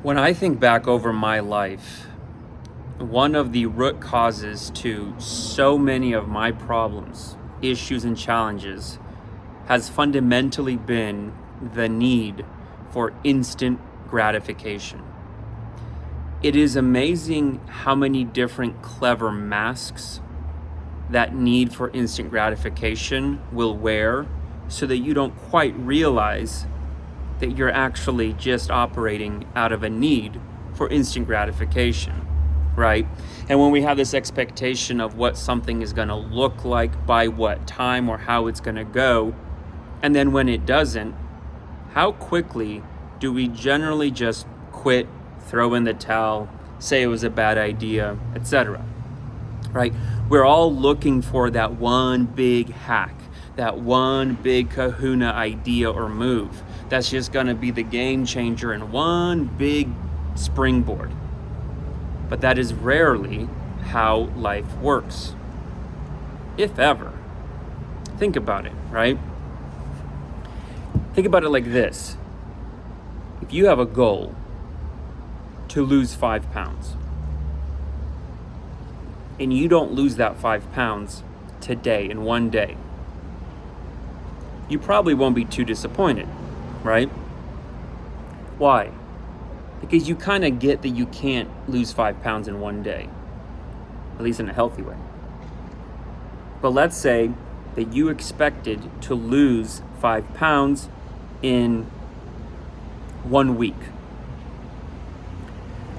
When I think back over my life, one of the root causes to so many of my problems, issues, and challenges has fundamentally been the need for instant gratification. It is amazing how many different clever masks that need for instant gratification will wear so that you don't quite realize that you're actually just operating out of a need for instant gratification, right? And when we have this expectation of what something is going to look like by what time or how it's going to go, and then when it doesn't, how quickly do we generally just quit, throw in the towel, say it was a bad idea, etc., right? We're all looking for that one big hack, that one big kahuna idea or move that's just going to be the game changer and one big springboard. But that is rarely how life works, if ever. Think about it, right? Think about it like this. If you have a goal to lose 5 pounds, and you don't lose that 5 pounds today in one day, you probably won't be too disappointed, right? Why? Because you kind of get that you can't lose 5 pounds in one day, at least in a healthy way. But let's say that you expected to lose 5 pounds in 1 week.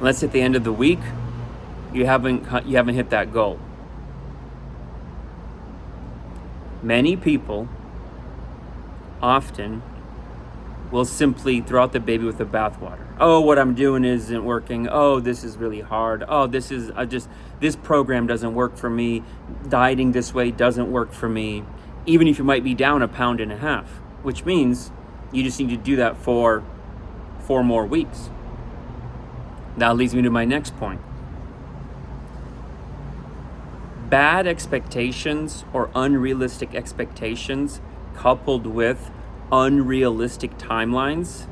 Let's say at the end of the week, you haven't hit that goal. Many people often will simply throw out the baby with the bathwater. Oh, what I'm doing isn't working. Oh, this is really hard. Oh, this program doesn't work for me. Dieting this way doesn't work for me. Even if you might be down 1.5 pounds, which means you just need to do that for 4 more weeks. That leads me to my next point. Bad expectations or unrealistic expectations coupled with unrealistic timelines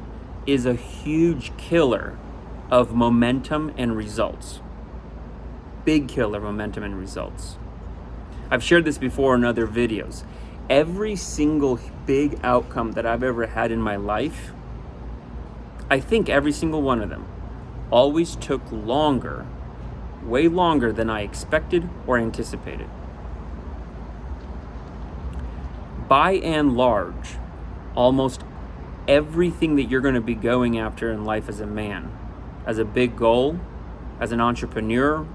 is a huge killer of momentum and results. Big killer of momentum and results. I've shared this before in other videos. Every single big outcome that I've ever had in my life, I think every single one of them always took longer, way longer than I expected or anticipated. By and large, almost everything that you're going to be going after in life as a man, as a big goal, as an entrepreneur,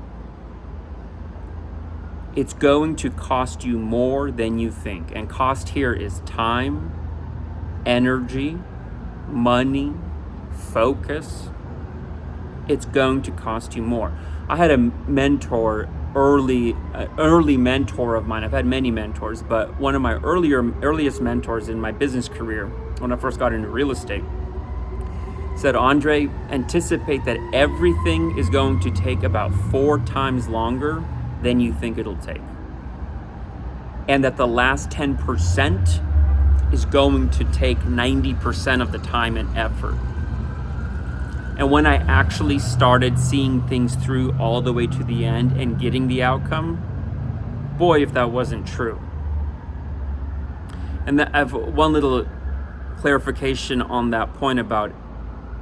it's going to cost you more than you think. And cost here is time, energy, money, focus. It's going to cost you more. I had a mentor, early mentor of mine. I've had many mentors, but one of my earliest mentors in my business career, when I first got into real estate, said, Andre, anticipate that everything is going to take about 4 times longer than you think it'll take. And that the last 10% is going to take 90% of the time and effort. And when I actually started seeing things through all the way to the end and getting the outcome, boy, if that wasn't true. And I have one little clarification on that point about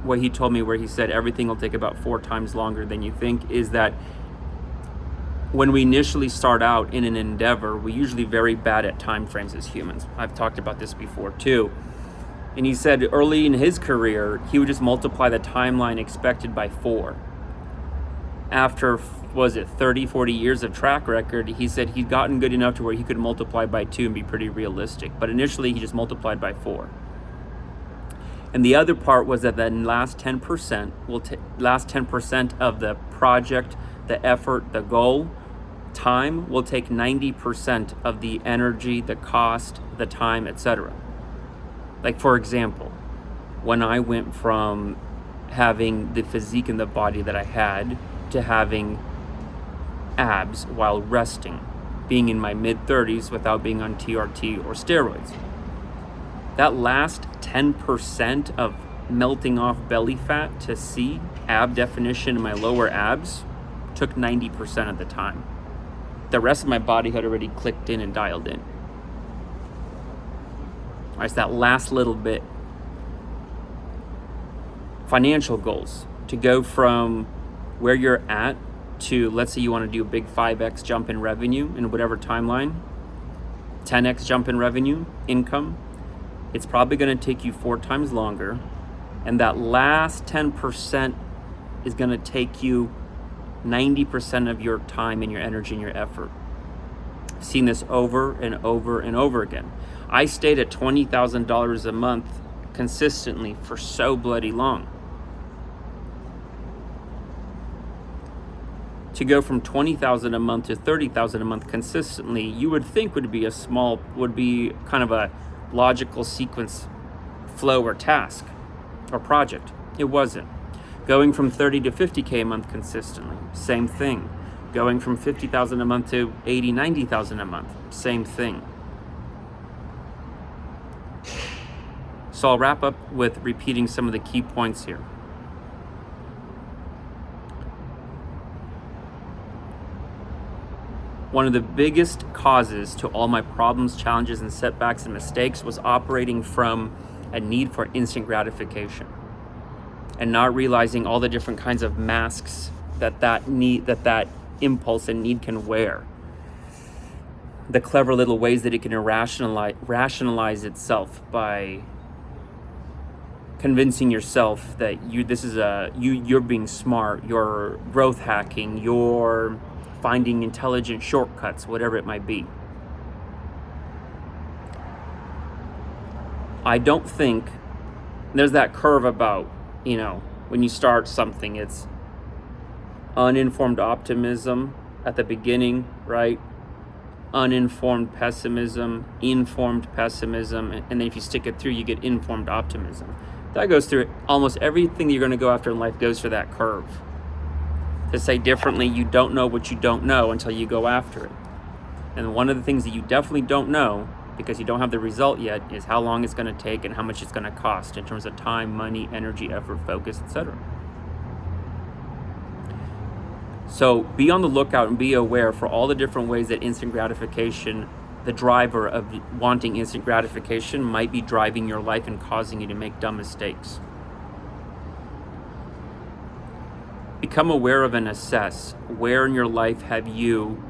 what he told me, where he said everything will take about 4 times longer than you think, is that when we initially start out in an endeavor, we're usually very bad at time frames as humans. I've talked about this before too. And he said early in his career, he would just multiply the timeline expected by 4. After, 30, 40 years of track record, he said he'd gotten good enough to where he could multiply by 2 and be pretty realistic. But initially, he just multiplied by 4. And the other part was that the last 10% of the project, the effort, the goal, time will take 90% of the energy, the cost, the time, etc. Like, for example, when I went from having the physique and the body that I had to having abs while resting, being in my mid-30s without being on TRT or steroids, that last 10% of melting off belly fat to see ab definition in my lower abs took 90% of the time. The rest of my body had already clicked in and dialed in. All right, it's that last little bit. Financial goals. To go from where you're at to, let's say you want to do a big 5x jump in revenue in whatever timeline, 10x jump in revenue, income, it's probably going to take you 4 times longer. And that last 10% is going to take you 90% of your time and your energy and your effort. I've seen this over and over and over again. I stayed at $20,000 a month consistently for so bloody long. To go from $20,000 a month to $30,000 a month consistently, you would think would be kind of a logical sequence flow or task or project. It wasn't. Going from 30 to 50K a month consistently, same thing. Going from 50,000 a month to 80, 90,000 a month, same thing. So I'll wrap up with repeating some of the key points here. One of the biggest causes to all my problems, challenges, and setbacks and mistakes was operating from a need for instant gratification and not realizing all the different kinds of masks that impulse and need can wear. The clever little ways that it can rationalize itself by convincing yourself that you're being smart, you're growth hacking, you're finding intelligent shortcuts, whatever it might be. I don't think there's that curve about, when you start something, it's uninformed optimism at the beginning, right? Uninformed pessimism, informed pessimism, and then if you stick it through, you get informed optimism. That goes through it. Almost everything you're going to go after in life goes through that curve. To say differently, you don't know what you don't know until you go after it. And one of the things that you definitely don't know, because you don't have the result yet, is how long it's going to take and how much it's going to cost in terms of time, money, energy, effort, focus, etc. So be on the lookout and be aware for all the different ways that instant gratification, the driver of wanting instant gratification, might be driving your life and causing you to make dumb mistakes. Become aware of and assess where in your life have you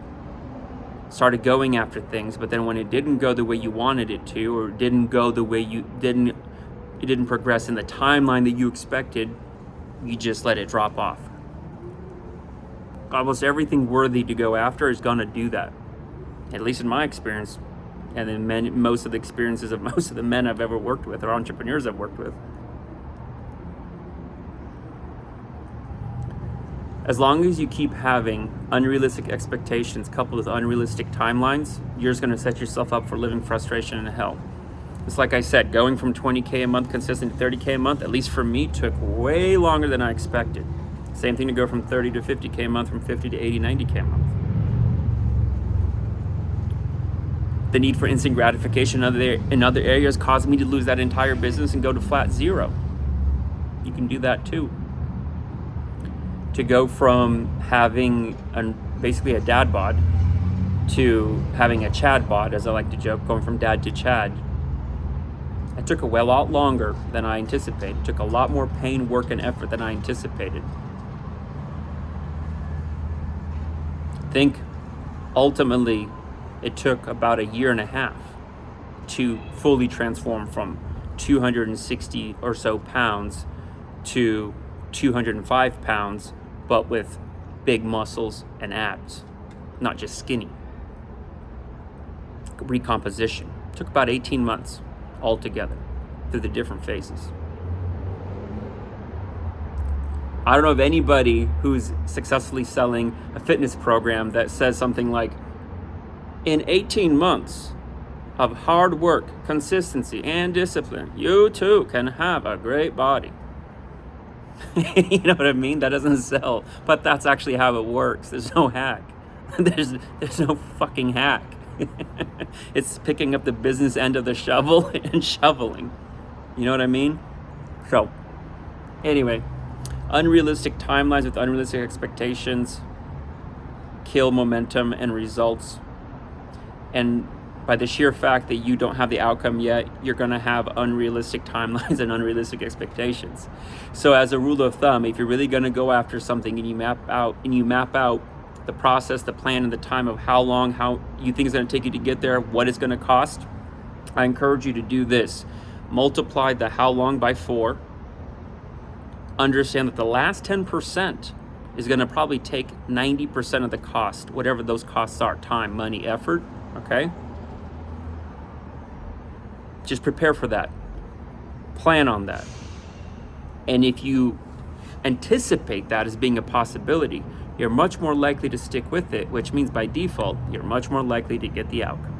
started going after things, but then when it didn't go the way you wanted it to, or didn't go the way it didn't progress in the timeline that you expected, you just let it drop off. Almost everything worthy to go after is going to do that, at least in my experience, and then most of the experiences of most of the men I've ever worked with or entrepreneurs I've worked with. As long as you keep having unrealistic expectations coupled with unrealistic timelines, you're just going to set yourself up for living frustration and hell. It's like I said, going from 20K a month consistent to 30K a month, at least for me, took way longer than I expected. Same thing to go from 30 to 50K a month, from 50 to 80, 90K a month. The need for instant gratification in other areas caused me to lose that entire business and go to flat zero. You can do that too. To go from having basically a dad bod to having a Chad bod, as I like to joke, going from dad to Chad, it took a lot longer than I anticipated. It took a lot more pain, work, and effort than I anticipated. I think ultimately it took about a year and a half to fully transform from 260 or so pounds to 205 pounds, but with big muscles and abs, not just skinny. Recomposition took about 18 months altogether through the different phases. I don't know of anybody who's successfully selling a fitness program that says something like, in 18 months of hard work, consistency, and discipline, you too can have a great body. You know what I mean? That doesn't sell, but that's actually how it works. There's no hack. There's no fucking hack. It's picking up the business end of the shovel and shoveling. You know what I mean? So Anyway, unrealistic timelines with unrealistic expectations kill momentum and results. And by the sheer fact that you don't have the outcome yet, you're going to have unrealistic timelines and unrealistic expectations. So as a rule of thumb, if you're really going to go after something and you map out the process, the plan, and the time of how you think it's going to take you to get there, what it's going to cost, I encourage you to do this. Multiply the how long by 4. Understand that the last 10% is going to probably take 90% of the cost, whatever those costs are, time, money, effort, okay? Just prepare for that. Plan on that. And if you anticipate that as being a possibility, you're much more likely to stick with it, which means by default, you're much more likely to get the outcome.